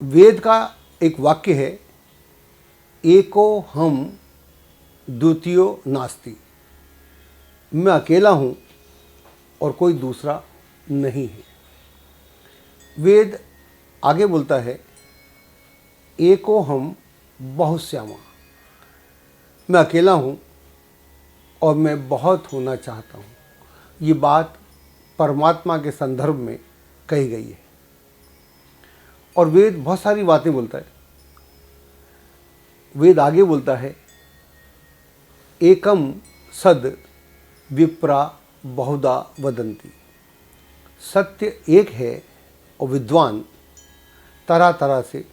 वेद का एक वाक्य है, एको हम द्वितीयो नास्ति। मैं अकेला हूँ और कोई दूसरा नहीं है। वेद आगे बोलता है, एको हम बहुश्यामा। मैं अकेला हूँ और मैं बहुत होना चाहता हूँ। ये बात परमात्मा के संदर्भ में कही गई है। और वेद बहुत सारी बातें बोलता है। वेद आगे बोलता है, एकम सद विप्रा बहुधा वदंती। सत्य एक है और विद्वान तरह तरह से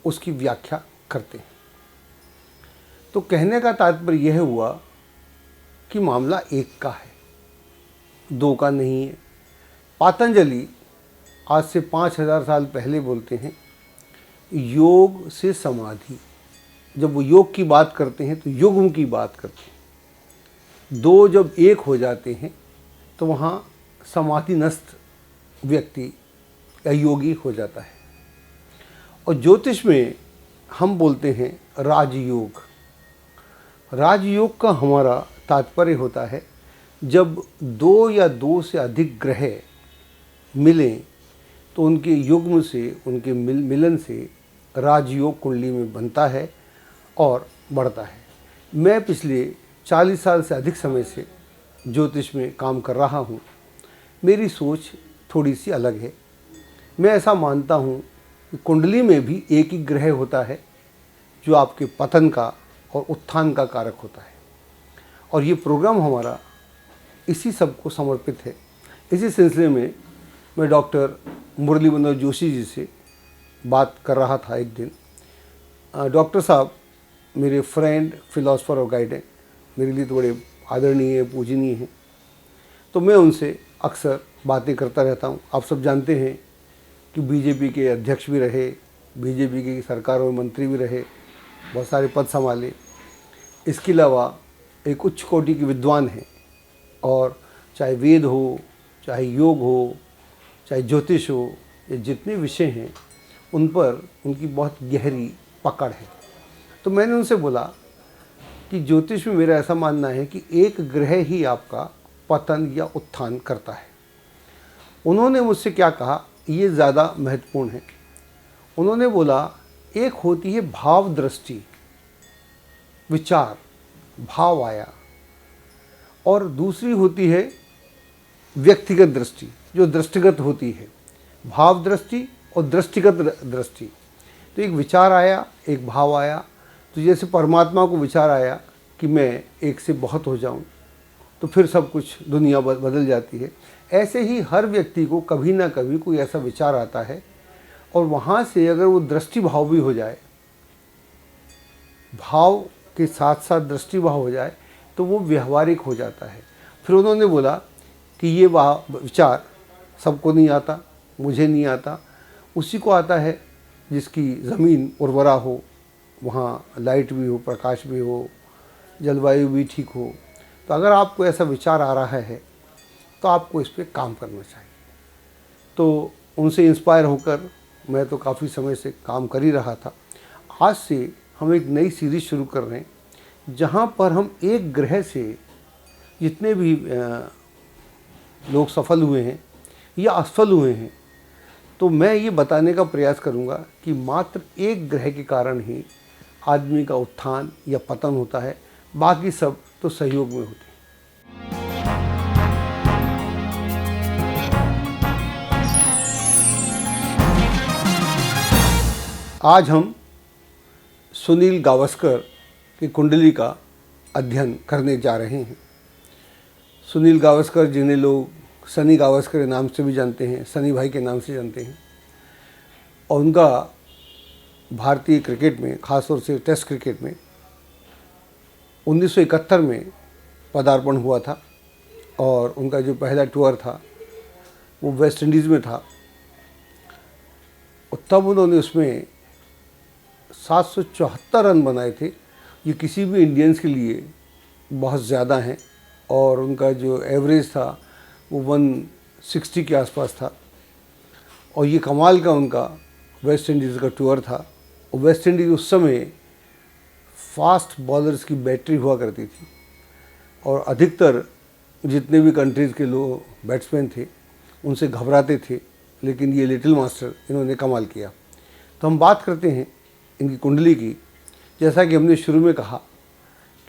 उसकी व्याख्या करते हैं। तो कहने का तात्पर्य यह हुआ कि मामला एक का है, दो का नहीं है। पातंजलि आज से 5000 साल पहले बोलते हैं, योग से समाधि। जब वो योग की बात करते हैं तो युग्म की बात करते हैं। दो जब एक हो जाते हैं तो वहाँ समाधिनस्थ व्यक्ति या योगी हो जाता है। और ज्योतिष में हम बोलते हैं राजयोग। राजयोग का हमारा तात्पर्य होता है, जब दो या दो से अधिक ग्रह मिलें तो उनके युग्म से, उनके मिलन से राजयोग कुंडली में बनता है और बढ़ता है। मैं पिछले 40 साल से अधिक समय से ज्योतिष में काम कर रहा हूँ। मेरी सोच थोड़ी सी अलग है। मैं ऐसा मानता हूँ कि कुंडली में भी एक ही ग्रह होता है जो आपके पतन का और उत्थान का कारक होता है। और ये प्रोग्राम हमारा इसी सब को समर्पित है। इसी सिलसिले में मैं डॉक्टर मुरली मनोहर जोशी जी से बात कर रहा था एक दिन। डॉक्टर साहब मेरे फ्रेंड, फिलोसफर और गाइड हैं। मेरे लिए तो बड़े आदरणीय, पूजनीय हैं। तो मैं उनसे अक्सर बातें करता रहता हूँ। आप सब जानते हैं कि बीजेपी के अध्यक्ष भी रहे, बीजेपी की सरकारों में मंत्री भी रहे, बहुत सारे पद संभाले। इसके अलावा एक उच्च कोटि के विद्वान हैं और चाहे वेद हो, चाहे योग हो, चाहे ज्योतिष हो, ये जितने विषय हैं उन पर उनकी बहुत गहरी पकड़ है। तो मैंने उनसे बोला कि ज्योतिष में मेरा ऐसा मानना है कि एक ग्रह ही आपका पतन या उत्थान करता है। उन्होंने मुझसे क्या कहा, ये ज़्यादा महत्वपूर्ण है। उन्होंने बोला, एक होती है भाव दृष्टि, विचार, भाव आया, और दूसरी होती है व्यक्तिगत दृष्टि, जो दृष्टिगत होती है। भाव दृष्टि और दृष्टिगत दृष्टि। तो एक विचार आया, एक भाव आया। तो जैसे परमात्मा को विचार आया कि मैं एक से बहुत हो जाऊं, तो फिर सब कुछ दुनिया बदल जाती है। ऐसे ही हर व्यक्ति को कभी ना कभी कोई ऐसा विचार आता है, और वहाँ से अगर वो दृष्टि भाव भी हो जाए, भाव के साथ साथ दृष्टि भाव हो जाए, तो वो व्यवहारिक हो जाता है। फिर उन्होंने बोला कि ये विचार सबको नहीं आता, मुझे नहीं आता, उसी को आता है जिसकी ज़मीन उर्वरा हो, वहाँ लाइट भी हो, प्रकाश भी हो, जलवायु भी ठीक हो। तो अगर आपको ऐसा विचार आ रहा है तो आपको इस पर काम करना चाहिए। तो उनसे इंस्पायर होकर मैं तो काफ़ी समय से काम कर ही रहा था। आज से हम एक नई सीरीज़ शुरू कर रहे हैं, जहाँ पर हम एक ग्रह से जितने भी लोग सफल हुए हैं या असफल हुए हैं, तो मैं ये बताने का प्रयास करूँगा कि मात्र एक ग्रह के कारण ही आदमी का उत्थान या पतन होता है, बाकी सब तो सहयोग में होते हैं। आज हम सुनील गावस्कर की कुंडली का अध्ययन करने जा रहे हैं। सुनील गावस्कर, जिन्हें लोग सनी गावस्कर के नाम से भी जानते हैं, सनी भाई के नाम से जानते हैं, और उनका भारतीय क्रिकेट में, ख़ासतौर से टेस्ट क्रिकेट में 1971 में पदार्पण हुआ था। और उनका जो पहला टूर था वो वेस्ट इंडीज़ में था, और तब उन्होंने उसमें 774 रन बनाए थे। ये किसी भी इंडियंस के लिए बहुत ज़्यादा हैं। और उनका जो एवरेज था वो 160 के आसपास था। और ये कमाल का उनका वेस्ट इंडीज़ का टूर था। और वेस्ट इंडीज़ उस समय फास्ट बॉलर्स की बैटरी हुआ करती थी और अधिकतर जितने भी कंट्रीज़ के लोग बैट्समैन थे उनसे घबराते थे, लेकिन ये लिटिल मास्टर इन्होंने कमाल किया। तो हम बात करते हैं इनकी कुंडली की। जैसा कि हमने शुरू में कहा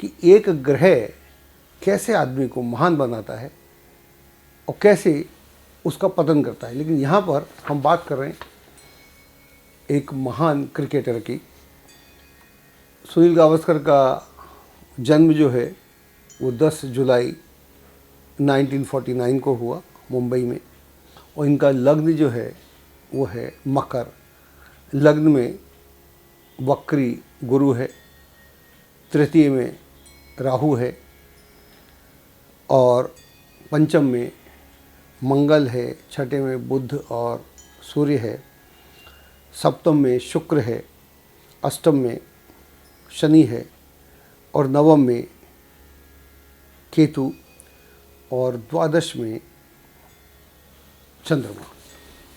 कि एक ग्रह कैसे आदमी को महान बनाता है और कैसे उसका पतन करता है, लेकिन यहाँ पर हम बात कर रहे हैं एक महान क्रिकेटर की। सुनील गावस्कर का जन्म जो है वो 10 जुलाई 1949 को हुआ मुंबई में, और इनका लग्न जो है वो है मकर। लग्न में वक्री गुरु है, तृतीय में राहु है और पंचम में मंगल है, छठे में बुध और सूर्य है, सप्तम में शुक्र है, अष्टम में शनि है और नवम में केतु और द्वादश में चंद्रमा।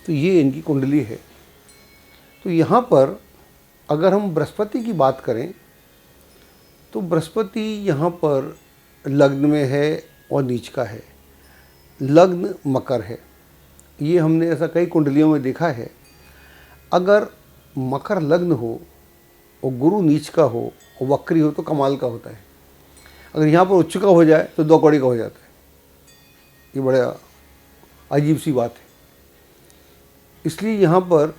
तो ये इनकी कुंडली है। तो यहाँ पर अगर हम बृहस्पति की बात करें तो बृहस्पति यहाँ पर लग्न में है और नीच का है। लग्न मकर है। ये हमने ऐसा कई कुंडलियों में देखा है। अगर मकर लग्न हो और गुरु नीच का हो और वक्री हो तो कमाल का होता है। अगर यहाँ पर उच्च का हो जाए तो दो कौड़ी का हो जाता है। ये बड़ा अजीब सी बात है। इसलिए यहाँ पर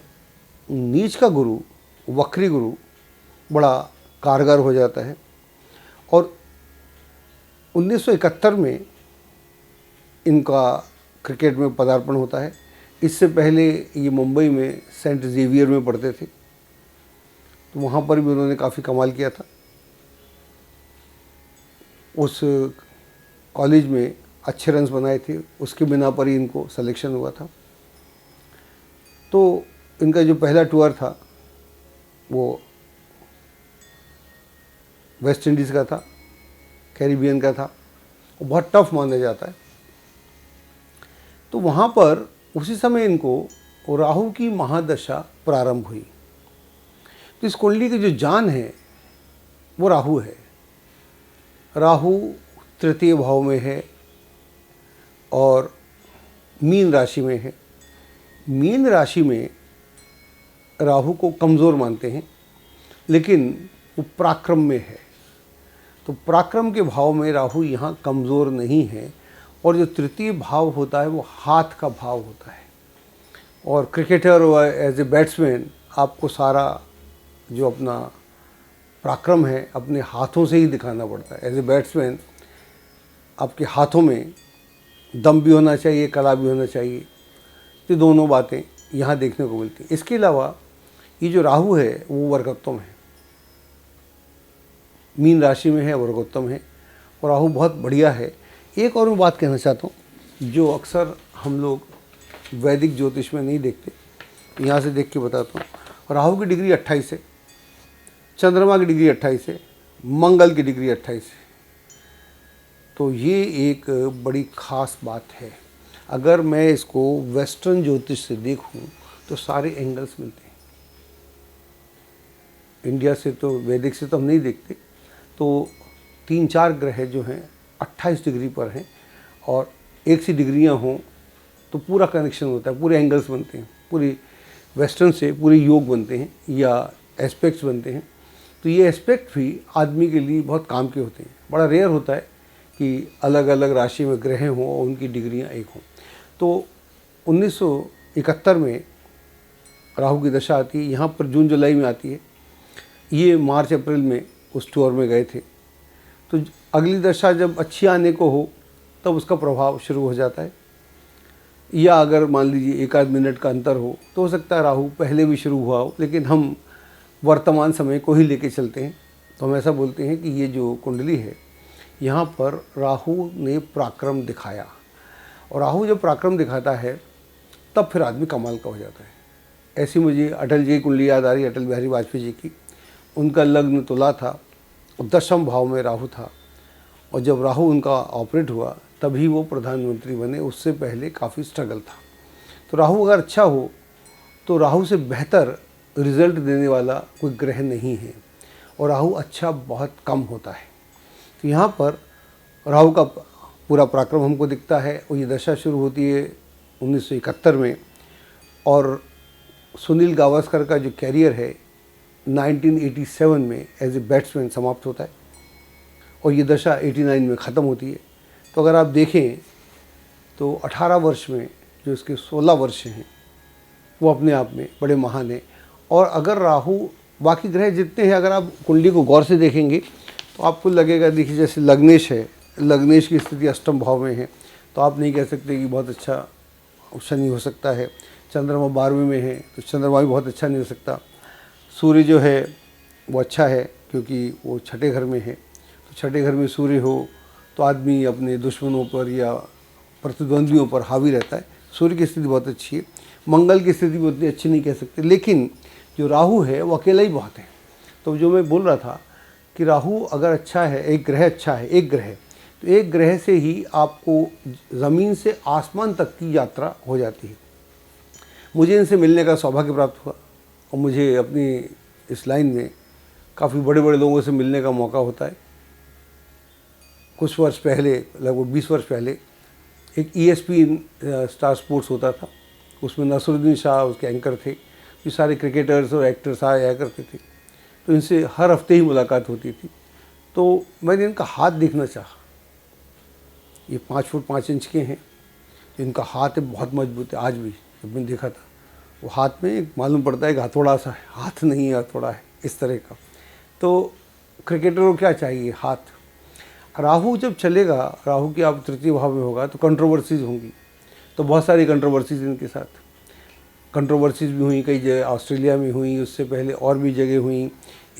नीच का गुरु, वक्री गुरु बड़ा कारगर हो जाता है। और 1971 में इनका क्रिकेट में पदार्पण होता है। इससे पहले ये मुंबई में सेंट जेवियर में पढ़ते थे, तो वहाँ पर भी उन्होंने काफ़ी कमाल किया था। उस कॉलेज में अच्छे रन्स बनाए थे, उसके बिना पर ही इनको सिलेक्शन हुआ था। तो इनका जो पहला टूर था वो वेस्ट इंडीज़ का था, कैरिबियन का था, और बहुत टफ माना जाता है। तो वहाँ पर उसी समय इनको राहु की महादशा प्रारंभ हुई। तो इस कुंडली की जो जान है वो राहु है। राहु तृतीय भाव में है और मीन राशि में है। मीन राशि में राहु को कमज़ोर मानते हैं, लेकिन वो पराक्रम में है। तो पराक्रम के भाव में राहु यहाँ कमज़ोर नहीं है। और जो तृतीय भाव होता है वो हाथ का भाव होता है। और क्रिकेटर व एज ए बैट्समैन आपको सारा जो अपना पराक्रम है अपने हाथों से ही दिखाना पड़ता है। एज ए बैट्समैन आपके हाथों में दम भी होना चाहिए, कला भी होना चाहिए। तो दोनों बातें यहाँ देखने को मिलती हैं। इसके अलावा ये जो राहु है वो वर्गोत्तम है, मीन राशि में है, वर्गोत्तम है, और राहु बहुत बढ़िया है। एक और मैं बात कहना चाहता हूँ जो अक्सर हम लोग वैदिक ज्योतिष में नहीं देखते, यहाँ से देख के बताता हूँ। राहु की डिग्री 28 है, चंद्रमा की डिग्री 28 है, मंगल की डिग्री 28 है। तो ये एक बड़ी ख़ास बात है। अगर मैं इसको वेस्टर्न ज्योतिष से देखूं तो सारे एंगल्स मिलते हैं। इंडिया से तो वैदिक से तो हम नहीं देखते। तो 3-4 ग्रह जो हैं 28 डिग्री पर हैं, और एक सी डिग्रियां हों तो पूरा कनेक्शन होता है, पूरे एंगल्स बनते हैं, पूरी वेस्टर्न से पूरे योग बनते हैं या एस्पेक्ट्स बनते हैं। तो ये एस्पेक्ट भी आदमी के लिए बहुत काम के होते हैं। बड़ा रेयर होता है कि अलग अलग राशि में ग्रह हों और उनकी डिग्रियां एक हों। तो 1971 में राहु की दशा आती है, यहाँ पर जून जुलाई में आती है। ये मार्च अप्रैल में उस टूर में गए थे। तो अगली दशा जब अच्छी आने को हो तब उसका प्रभाव शुरू हो जाता है। या अगर मान लीजिए 1-8 मिनट का अंतर हो तो हो सकता है राहु पहले भी शुरू हुआ हो, लेकिन हम वर्तमान समय को ही लेके चलते हैं। तो हम ऐसा बोलते हैं कि ये जो कुंडली है यहाँ पर राहु ने पराक्रम दिखाया, और राहु जब पराक्रम दिखाता है तब फिर आदमी कमाल का हो जाता है। ऐसी मुझे अटल जी की कुंडली याद आ रही है, अटल बिहारी वाजपेयी जी की। उनका लग्न तुला था और 10वें भाव में राहु था, और जब राहु उनका ऑपरेट हुआ तभी वो प्रधानमंत्री बने। उससे पहले काफ़ी स्ट्रगल था। तो राहु अगर अच्छा हो तो राहु से बेहतर रिजल्ट देने वाला कोई ग्रह नहीं है और राहु अच्छा बहुत कम होता है। तो यहाँ पर राहु का पूरा पराक्रम हमको दिखता है और ये दशा शुरू होती है 1971 में और सुनील गावस्कर का जो कैरियर है 1987 में एज ए बैट्समैन समाप्त होता है और ये दशा 89 में ख़त्म होती है। तो अगर आप देखें तो 18 वर्ष में जो इसके 16 वर्ष हैं वो अपने आप में बड़े महान हैं। और अगर राहु बाकी ग्रह जितने हैं अगर आप कुंडली को गौर से देखेंगे तो आपको लगेगा, देखिए जैसे लग्नेश है, लग्नेश की स्थिति अष्टम भाव में है तो आप नहीं कह सकते कि बहुत अच्छा शनि हो सकता है। चंद्रमा 12वें में है तो चंद्रमा भी बहुत अच्छा नहीं हो सकता। सूर्य जो है वो अच्छा है क्योंकि वो छठे घर में है, तो छठे घर में सूर्य हो तो आदमी अपने दुश्मनों पर या प्रतिद्वंद्वियों पर हावी रहता है। सूर्य की स्थिति बहुत अच्छी है। मंगल की स्थिति भी उतनी अच्छी नहीं कह सकते, लेकिन जो राहु है वो अकेला ही बहुत है। तो जो मैं बोल रहा था कि राहु अगर अच्छा है, एक ग्रह अच्छा है, एक ग्रह, तो एक ग्रह से ही आपको ज़मीन से आसमान तक की यात्रा हो जाती है। मुझे इनसे मिलने का सौभाग्य प्राप्त हुआ और मुझे अपनी इस लाइन में काफ़ी बड़े बड़े लोगों से मिलने का मौका होता है। कुछ वर्ष पहले, लगभग 20 वर्ष पहले, एक ESPN स्टार स्पोर्ट्स होता था, उसमें नसरुद्दीन शाह उसके एंकर थे। ये सारे क्रिकेटर्स और एक्टर्स आया करते थे, तो इनसे हर हफ्ते ही मुलाकात होती थी। तो मैंने इनका हाथ देखना चाहा। ये 5 फुट 5 इंच के हैं, इनका हाथ है बहुत मजबूत है। आज भी जब मैंने देखा था वो हाथ में मालूम पड़ता है कि हथौड़ा सा है, हाथ नहीं है, हथौड़ा है इस तरह का। तो क्रिकेटर को क्या चाहिए? हाथ। राहु जब चलेगा, राहु की आप तृतीय भाव में होगा तो कंट्रोवर्सीज होंगी। तो बहुत सारी कंट्रोवर्सीज इनके साथ, कंट्रोवर्सीज भी हुई, कई जगह ऑस्ट्रेलिया में हुई, उससे पहले और भी जगह हुई।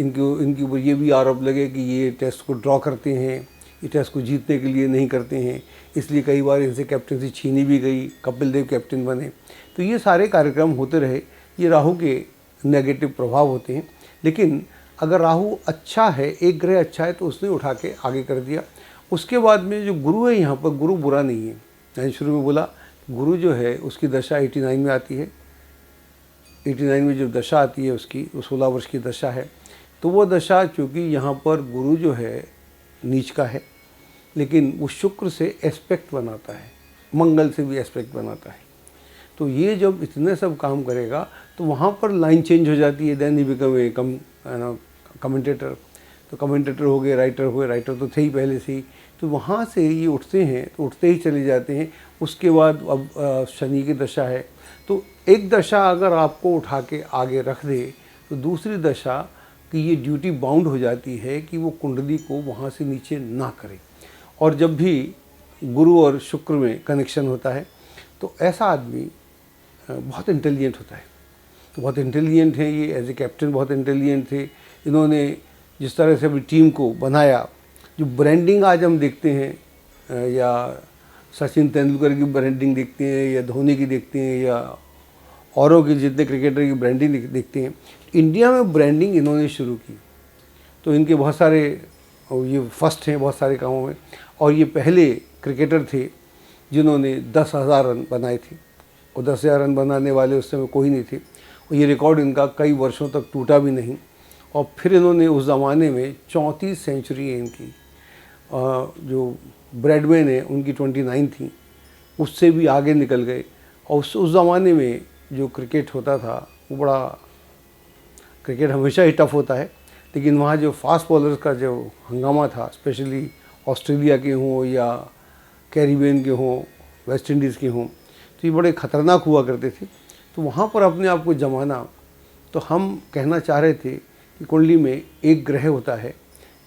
इनके ऊपर ये भी आरोप लगे कि ये टेस्ट को ड्रॉ करते हैं, ये टेस्ट को जीतने के लिए नहीं करते हैं, इसलिए कई बार इनसे कैप्टनसी छीनी भी गई, कपिल देव कैप्टन बने। तो ये सारे कार्यक्रम होते रहे, ये राहु के नेगेटिव प्रभाव होते हैं। लेकिन अगर राहु अच्छा है, एक ग्रह अच्छा है, तो उसने उठा के आगे कर दिया। उसके बाद में जो गुरु है, यहाँ पर गुरु बुरा नहीं है। मैंने शुरू में बोला गुरु जो है उसकी दशा 89 में आती है। 89 में जो दशा आती है उसकी, वो 16 वर्ष की दशा है। तो वो दशा चूँकि यहाँ पर गुरु जो है नीच का है, लेकिन वो शुक्र से एस्पेक्ट बनाता है, मंगल से भी एस्पेक्ट बनाता है। तो ये जब इतने सब काम करेगा तो वहाँ पर लाइन चेंज हो जाती है। Then he become a commentator. तो कमेंटेटर हो गए, राइटर हुए, राइटर तो थे ही पहले से ही। तो वहाँ से ये उठते हैं तो उठते ही चले जाते हैं। उसके बाद अब शनि की दशा है, तो एक दशा अगर आपको उठा के आगे रख दे तो दूसरी दशा की ये ड्यूटी बाउंड हो जाती है कि वो कुंडली को वहाँ से नीचे ना करे। और जब भी गुरु और शुक्र में कनेक्शन होता है तो ऐसा आदमी बहुत इंटेलिजेंट होता है। तो बहुत इंटेलिजेंट है ये, एज ए कैप्टन बहुत इंटेलिजेंट थे। इन्होंने जिस तरह से अपनी टीम को बनाया, जो ब्रांडिंग आज हम देखते हैं, या सचिन तेंदुलकर की ब्रांडिंग देखते हैं, या धोनी की देखते हैं, या औरों की जितने क्रिकेटर की ब्रांडिंग देखते हैं, इंडिया में ब्रांडिंग इन्होंने शुरू की। तो इनके बहुत सारे, ये फर्स्ट हैं बहुत सारे कामों में, और ये पहले क्रिकेटर थे जिन्होंने 10,000 रन बनाए थे। और 10,000 रन बनाने वाले उस समय कोई नहीं थे, और ये रिकॉर्ड इनका कई वर्षों तक टूटा भी नहीं। और फिर इन्होंने उस ज़माने में 34 सेंचुरी है इनकी। जो ब्रैडमैन है उनकी 29 थी, उससे भी आगे निकल गए। और उस ज़माने में जो क्रिकेट होता था वो बड़ा, क्रिकेट हमेशा ही टफ होता है, लेकिन वहाँ जो फास्ट बॉलर्स का जो हंगामा था, स्पेशली ऑस्ट्रेलिया के हों या कैरिबियन के हों, वेस्ट इंडीज़ के हों, तो ये बड़े ख़तरनाक हुआ करते थे। तो वहाँ पर अपने आप को जमाना। तो हम कहना चाह रहे थे कि कुंडली में एक ग्रह होता है।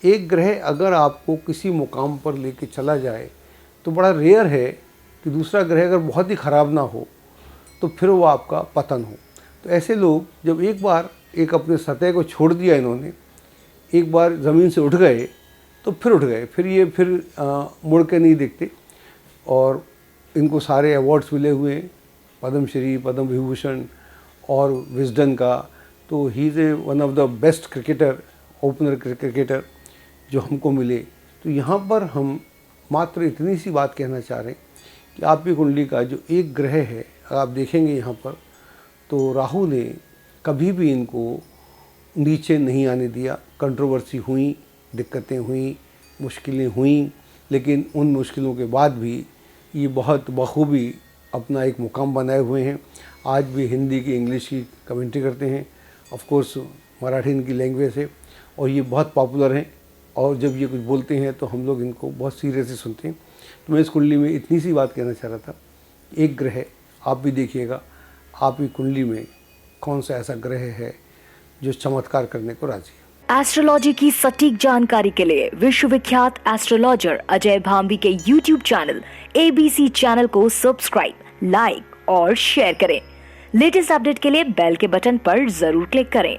एक ग्रह अगर आपको किसी मुकाम पर लेके चला जाए तो बड़ा रेयर है कि दूसरा ग्रह अगर बहुत ही ख़राब ना हो तो फिर वो आपका पतन हो। तो ऐसे लोग जब एक बार एक अपने सतह को छोड़ दिया, इन्होंने एक बार ज़मीन से उठ गए तो फिर उठ गए, फिर ये मुड़ के नहीं देखते। और इनको सारे अवार्ड्स मिले हुए हैं, पद्मश्री, पद्म विभूषण और विजडन का। तो he is one of the best cricketer, opener cricketer जो हमको मिले। तो यहाँ पर हम मात्र इतनी सी बात कहना चाह रहे हैं कि आपकी कुंडली का जो एक ग्रह है, अगर आप देखेंगे यहाँ पर, तो राहु ने कभी भी इनको नीचे नहीं आने दिया। कंट्रोवर्सी हुई, दिक्कतें हुई, मुश्किलें हुई, लेकिन उन मुश्किलों के बाद भी ये बहुत बखूबी अपना एक मुकाम बनाए हुए हैं। आज भी हिंदी की, इंग्लिश की कमेंट्री करते हैं। ऑफ कोर्स मराठी इनकी लैंग्वेज है और ये बहुत पॉपुलर हैं, और जब ये कुछ बोलते हैं तो हम लोग इनको बहुत सीरियसली सुनते हैं। तो मैं इस कुंडली में इतनी सी बात कहना चाह रहा था। एक ग्रह आप भी देखिएगा, आपकी कुंडली में कौन सा ऐसा ग्रह है जो चमत्कार करने को राजी है। एस्ट्रोलॉजी की सटीक जानकारी के लिए विश्वविख्यात एस्ट्रोलॉजर अजय भांबी के YouTube चैनल ABC चैनल को सब्सक्राइब, लाइक और शेयर करें। लेटेस्ट अपडेट के लिए बेल के बटन पर जरूर क्लिक करें।